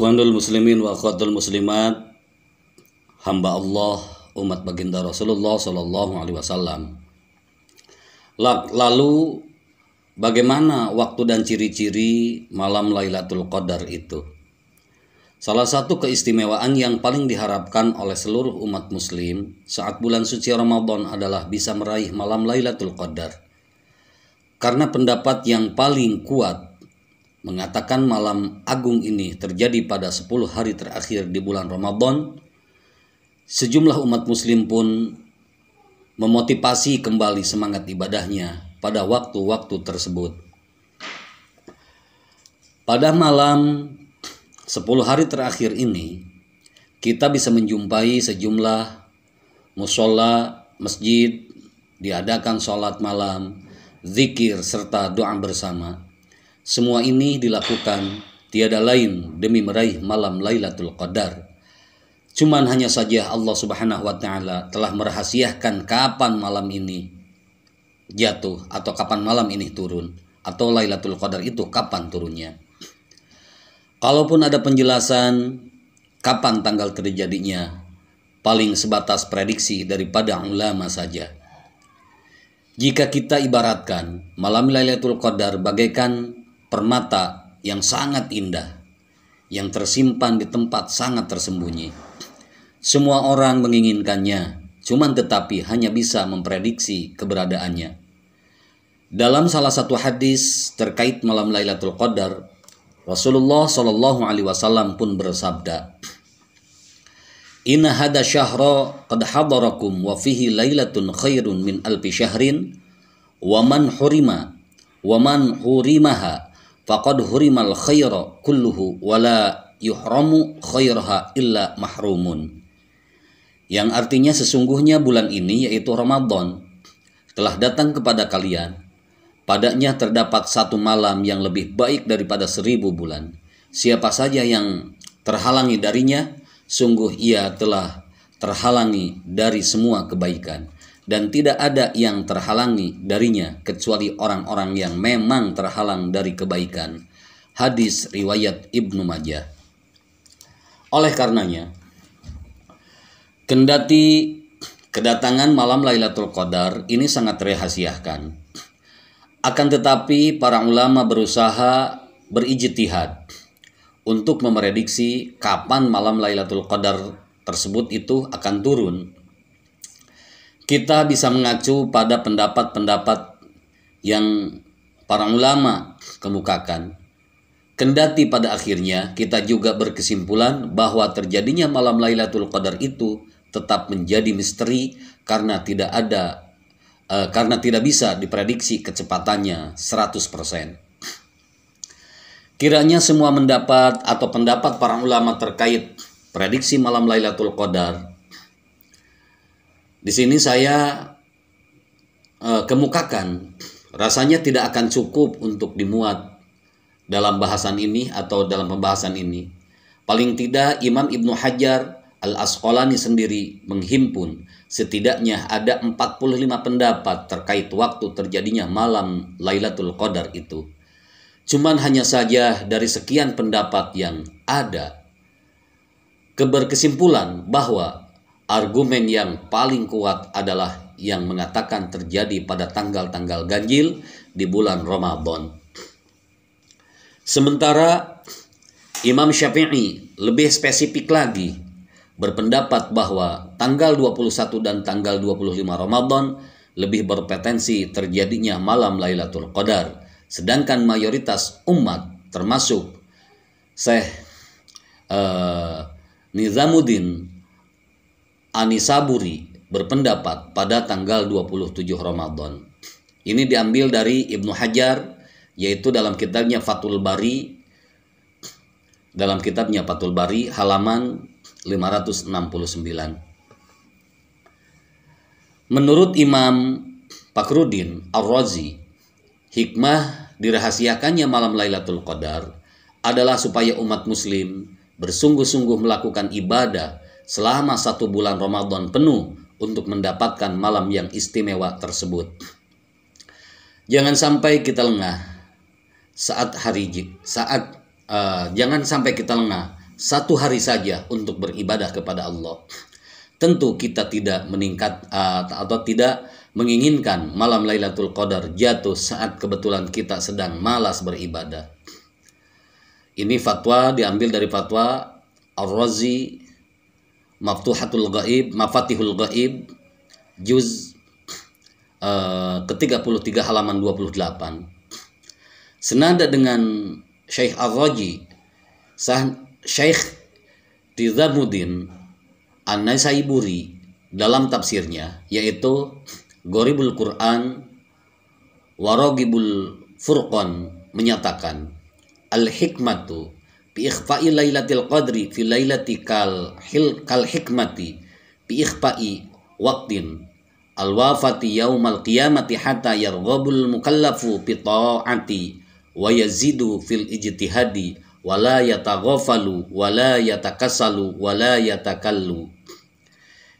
Ikhwanul muslimin wa akhwatul muslimat, hamba Allah, umat baginda Rasulullah sallallahu alaihi wasallam. Lalu bagaimana waktu dan ciri-ciri malam Lailatul Qadar itu? Salah satu keistimewaan yang paling diharapkan oleh seluruh umat muslim saat bulan suci Ramadan adalah bisa meraih malam Lailatul Qadar. Karena pendapat yang paling kuat mengatakan malam agung ini terjadi pada 10 hari terakhir di bulan Ramadan, sejumlah umat muslim pun memotivasi kembali semangat ibadahnya pada waktu-waktu tersebut. Pada malam 10 hari terakhir ini, kita bisa menjumpai sejumlah mushola, masjid, diadakan sholat malam, zikir, serta doa bersama. Semua ini dilakukan tiada lain demi meraih malam Lailatul Qadar. Cuman hanya saja Allah Subhanahu wa Ta'ala telah merahasiakan kapan malam ini jatuh atau kapan malam ini turun, atau Lailatul Qadar itu kapan turunnya. Kalaupun ada penjelasan kapan tanggal terjadinya, paling sebatas prediksi daripada ulama saja. Jika kita ibaratkan malam Lailatul Qadar bagaikan permata yang sangat indah, yang tersimpan di tempat sangat tersembunyi. Semua orang menginginkannya, cuman tetapi hanya bisa memprediksi keberadaannya. Dalam salah satu hadis terkait malam Lailatul Qadar, Rasulullah Shallallahu Alaihi Wasallam pun bersabda, "Inna hada syahra qad hadarakum wa fihi lailatun khairun min alfi syahrin wa man hurimaha faqad hurimal khaira kulluhu wala yuhramu khairaha illa mahrumun." Yang artinya sesungguhnya bulan ini, yaitu Ramadan, telah datang kepada kalian. Padanya terdapat satu malam yang lebih baik daripada 1000 bulan. Siapa saja yang terhalangi darinya, sungguh ia telah terhalangi dari semua kebaikan. Dan tidak ada yang terhalangi darinya kecuali orang-orang yang memang terhalang dari kebaikan. Hadis riwayat Ibnu Majah. Oleh karenanya, kendati kedatangan malam Lailatul Qadar ini sangat dirahasiakan, akan tetapi para ulama berusaha berijtihad untuk memprediksi kapan malam Lailatul Qadar tersebut itu akan turun. Kita bisa mengacu pada pendapat-pendapat yang para ulama kemukakan. Kendati pada akhirnya kita juga berkesimpulan bahwa terjadinya malam Lailatul Qadar itu tetap menjadi misteri karena tidak bisa diprediksi kecepatannya 100%. Kiranya semua pendapat para ulama terkait prediksi malam Lailatul Qadar, di sini saya kemukakan, rasanya tidak akan cukup untuk dimuat dalam bahasan ini atau dalam pembahasan ini. Paling tidak Imam Ibnu Hajar Al-Asqalani sendiri menghimpun setidaknya ada 45 pendapat terkait waktu terjadinya malam Lailatul Qadar itu. Cuman hanya saja dari sekian pendapat yang ada, keberkesimpulan bahwa argumen yang paling kuat adalah yang mengatakan terjadi pada tanggal-tanggal ganjil di bulan Ramadan. Sementara Imam Syafi'i lebih spesifik lagi berpendapat bahwa tanggal 21 dan tanggal 25 Ramadan lebih berpotensi terjadinya malam Lailatul Qadar. Sedangkan mayoritas umat termasuk Syekh Nizamuddin Anisaburi berpendapat pada tanggal 27 Ramadan. Ini diambil dari Ibnu Hajar, yaitu dalam kitabnya Fathul Bari, halaman 569. Menurut Imam Fakhruddin Ar-Razi, hikmah dirahasiakannya malam Lailatul Qadar adalah supaya umat muslim bersungguh-sungguh melakukan ibadah selama 1 bulan Ramadan penuh untuk mendapatkan malam yang istimewa tersebut. Jangan sampai kita lengah saat satu hari saja untuk beribadah kepada Allah. Tentu kita tidak atau tidak menginginkan malam Lailatul Qadar jatuh saat kebetulan kita sedang malas beribadah. Ini fatwa diambil dari fatwa Ar-Razi Mafatihul Ghaib juz ke-33 halaman 28. Senada dengan Syekh Ar-Razi, Syekh Nizamuddin An-Nasaiburi dalam tafsirnya, yaitu Gharibul Quran Waragibul Furqan, menyatakan al-hikmatu bi ikhfa'i lailatul qadri fi lailati kal hikmati bi ikhfa'i waqtin al-wafati yaumal qiyamati hatta yarghabul mukallafu bi ta'ati wa yazidu fil ijtihadi wa la yataghafalu wa la yatakassalu wa la yatakallu.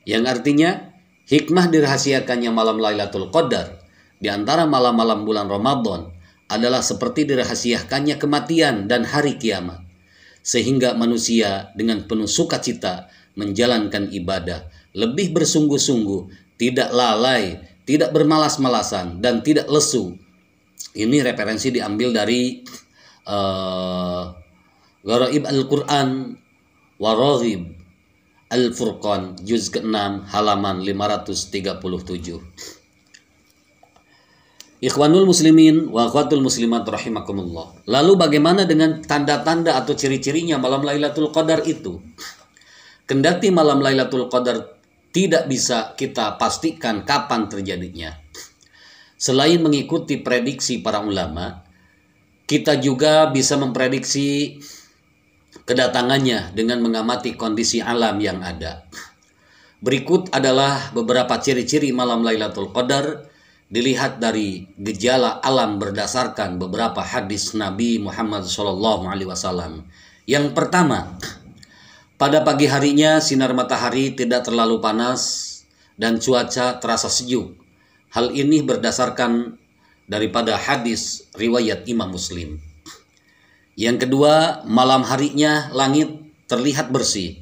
Yang artinya, hikmah dirahasiakannya malam Lailatul Qadar di antara malam-malam bulan Ramadan adalah seperti dirahasiakannya kematian dan hari kiamat, sehingga manusia dengan penuh sukacita menjalankan ibadah, lebih bersungguh-sungguh, tidak lalai, tidak bermalas-malasan, dan tidak lesu. Ini referensi diambil dari Gharaib Al-Quran Waraghib Al-Furqan juz ke-6 halaman 537. Ikhwanul muslimin wa akhwatul muslimat rahimakumullah. Lalu bagaimana dengan tanda-tanda atau ciri-cirinya malam Lailatul Qadar itu? Kendati malam Lailatul Qadar tidak bisa kita pastikan kapan terjadinya, selain mengikuti prediksi para ulama, kita juga bisa memprediksi kedatangannya dengan mengamati kondisi alam yang ada. Berikut adalah beberapa ciri-ciri malam Lailatul Qadar dilihat dari gejala alam berdasarkan beberapa hadis Nabi Muhammad SAW. Yang pertama, pada pagi harinya sinar matahari tidak terlalu panas dan cuaca terasa sejuk. Hal ini berdasarkan daripada hadis riwayat Imam Muslim. Yang kedua, malam harinya langit terlihat bersih,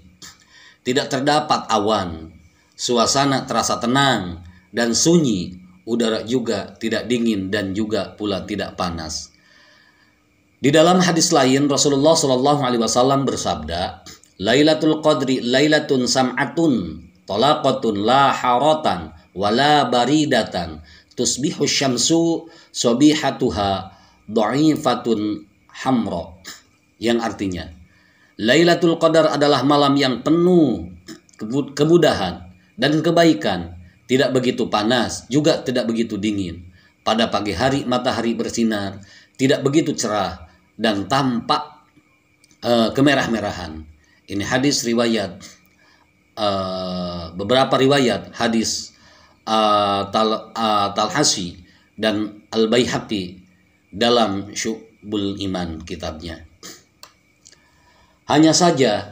tidak terdapat awan, suasana terasa tenang dan sunyi, udara juga tidak dingin dan juga pula tidak panas. Di dalam hadis lain Rasulullah SAW bersabda, Lailatul Qadri lailatun sam'atun talaqatun la haratan wala baridatan tusbihu syamsu sobihatuha dha'ifatun hamra, yang artinya Lailatul Qadar adalah malam yang penuh kemudahan dan kebaikan, tidak begitu panas juga tidak begitu dingin. Pada pagi hari matahari bersinar, tidak begitu cerah dan tampak kemerah-merahan. Ini hadis riwayat beberapa riwayat hadis Talhasi dan Al-Baihaqi dalam Syu'bul Iman kitabnya. Hanya saja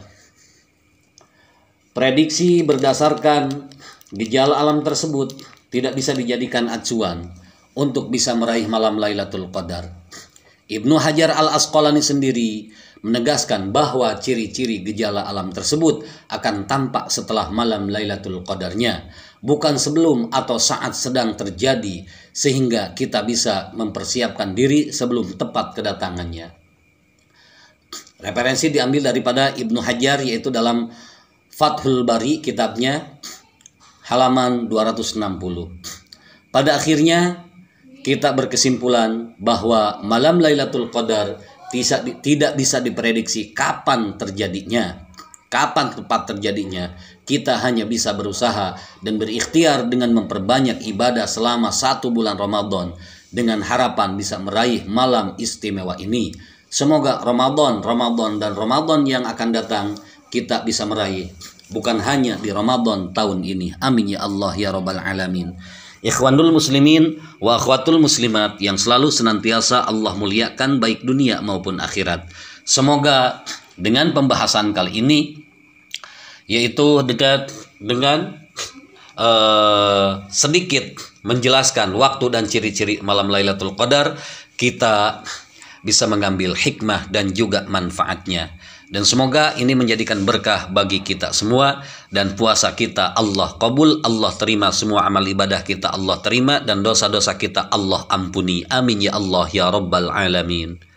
prediksi berdasarkan gejala alam tersebut tidak bisa dijadikan acuan untuk bisa meraih malam Lailatul Qadar. Ibnu Hajar Al-Asqalani sendiri menegaskan bahwa ciri-ciri gejala alam tersebut akan tampak setelah malam Lailatul Qadarnya, bukan sebelum atau saat sedang terjadi, sehingga kita bisa mempersiapkan diri sebelum tepat kedatangannya. Referensi diambil daripada Ibnu Hajar, yaitu dalam Fathul Bari kitabnya halaman 260. Pada akhirnya kita berkesimpulan bahwa malam Lailatul Qadar tidak bisa diprediksi kapan terjadinya, kapan tepat terjadinya. Kita hanya bisa berusaha dan berikhtiar dengan memperbanyak ibadah selama 1 bulan Ramadan dengan harapan bisa meraih malam istimewa ini. Semoga Ramadan dan Ramadan yang akan datang kita bisa meraih, bukan hanya di Ramadan tahun ini. Amin ya Allah ya Rabbal Alamin. Ikhwanul muslimin wa akhwatul muslimat yang selalu senantiasa Allah muliakan baik dunia maupun akhirat. Semoga dengan pembahasan kali ini, yaitu dengan sedikit menjelaskan waktu dan ciri-ciri malam Lailatul Qadar, kita bisa mengambil hikmah dan juga manfaatnya. Dan semoga ini menjadikan berkah bagi kita semua, dan puasa kita Allah qabul, Allah terima, semua amal ibadah kita Allah terima, dan dosa-dosa kita Allah ampuni. Amin ya Allah ya Rabbal Alamin.